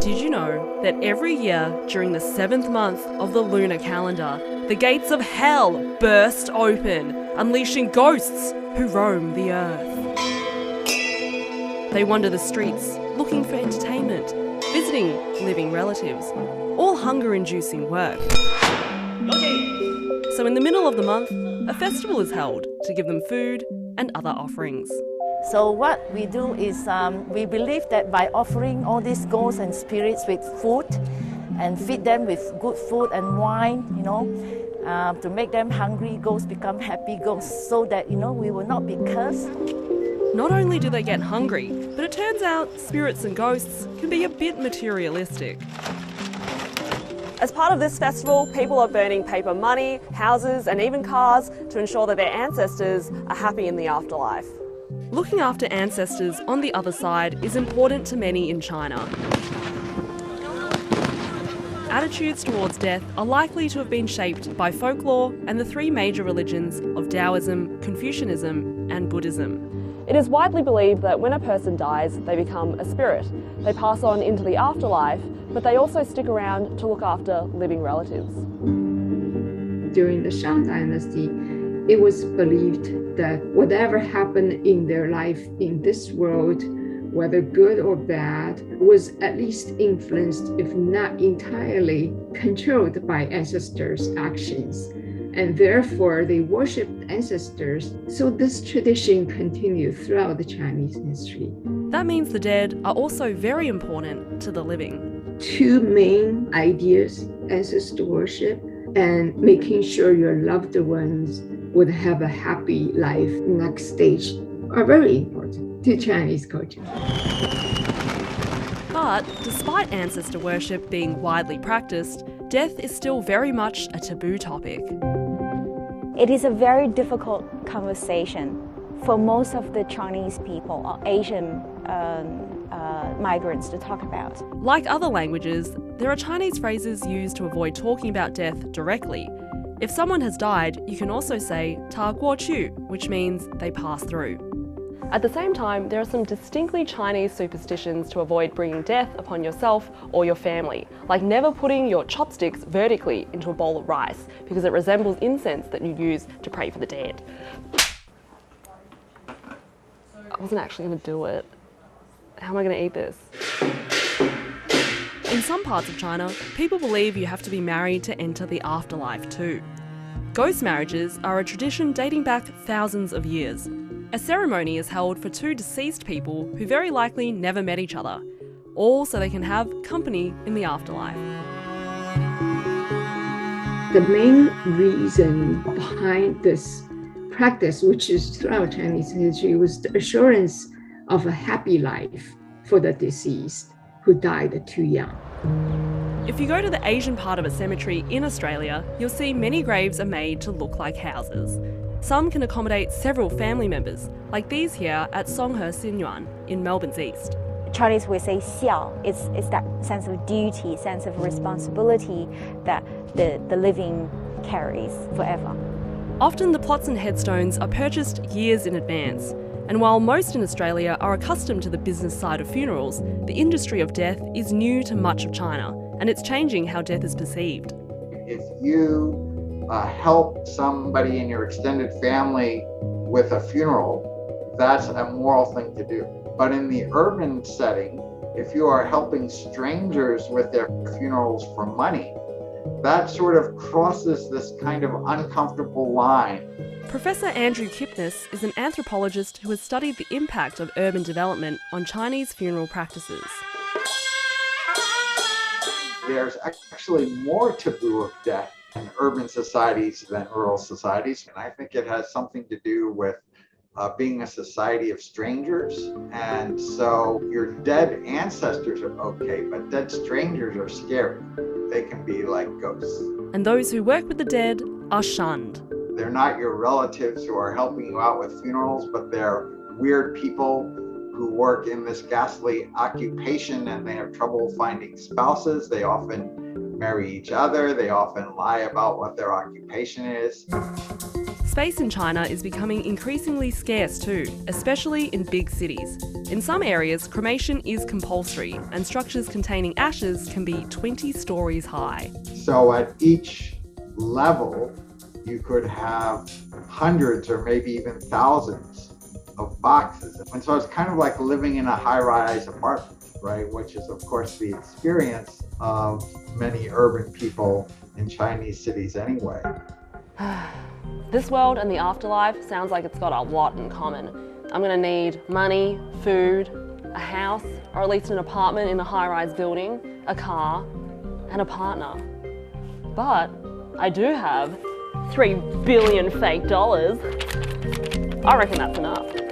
Did you know that every year during the 7th month of the lunar calendar, the gates of hell burst open, unleashing ghosts who roam the earth? They wander the streets looking for entertainment, visiting living relatives, all hunger-inducing work. So in the middle of the month, a festival is held to give them food and other offerings. So what we do is we believe that by offering all these ghosts and spirits with food and feed them with good food and wine, to make them hungry ghosts become happy ghosts so that, we will not be cursed. Not only do they get hungry, but it turns out spirits and ghosts can be a bit materialistic. As part of this festival, people are burning paper money, houses and even cars to ensure that their ancestors are happy in the afterlife. Looking after ancestors on the other side is important to many in China. Attitudes towards death are likely to have been shaped by folklore and the three major religions of Taoism, Confucianism and Buddhism. It is widely believed that when a person dies, they become a spirit. They pass on into the afterlife, but they also stick around to look after living relatives. During the Shang Dynasty, it was believed that whatever happened in their life in this world, whether good or bad, was at least influenced, if not entirely, controlled by ancestors' actions. And therefore, they worshipped ancestors. So this tradition continued throughout the Chinese history. That means the dead are also very important to the living. Two main ideas, ancestor worship and making sure your loved ones would have a happy life next stage, are very important to Chinese culture. But despite ancestor worship being widely practiced, death is still very much a taboo topic. It is a very difficult conversation for most of the Chinese people or Asian migrants to talk about. Like other languages, there are Chinese phrases used to avoid talking about death directly. If someone has died, you can also say 他过去, which means they pass through. At the same time, there are some distinctly Chinese superstitions to avoid bringing death upon yourself or your family, like never putting your chopsticks vertically into a bowl of rice because it resembles incense that you use to pray for the dead. I wasn't actually going to do it. How am I going to eat this? In some parts of China, people believe you have to be married to enter the afterlife too. Ghost marriages are a tradition dating back thousands of years. A ceremony is held for two deceased people who very likely never met each other, all so they can have company in the afterlife. The main reason behind this practice, which is throughout Chinese history, was the assurance of a happy life for the deceased who died too young. If you go to the Asian part of a cemetery in Australia, you'll see many graves are made to look like houses. Some can accommodate several family members, like these here at Songhe Xinyuan in Melbourne's east. Chinese will say xiao. It's that sense of duty, sense of responsibility that the living carries forever. Often the plots and headstones are purchased years in advance. And while most in Australia are accustomed to the business side of funerals, the industry of death is new to much of China, and it's changing how death is perceived. If you help somebody in your extended family with a funeral, that's a moral thing to do. But in the urban setting, if you are helping strangers with their funerals for money, that sort of crosses this kind of uncomfortable line. Professor Andrew Kipnis is an anthropologist who has studied the impact of urban development on Chinese funeral practices. There's actually more taboo of death in urban societies than rural societies, and I think it has something to do with being a society of strangers. And so your dead ancestors are okay, but dead strangers are scary. They can be like ghosts. And those who work with the dead are shunned. They're not your relatives who are helping you out with funerals, but they're weird people who work in this ghastly occupation and they have trouble finding spouses. They often marry each other. They often lie about what their occupation is. Space in China is becoming increasingly scarce too, especially in big cities. In some areas, cremation is compulsory, and structures containing ashes can be 20 stories high. So at each level, you could have hundreds or maybe even thousands of boxes. And so it's kind of like living in a high-rise apartment, right? Which is, of course, the experience of many urban people in Chinese cities anyway. This world and the afterlife sounds like it's got a lot in common. I'm gonna need money, food, a house, or at least an apartment in a high-rise building, a car, and a partner. But I do have $3 billion fake dollars. I reckon that's enough.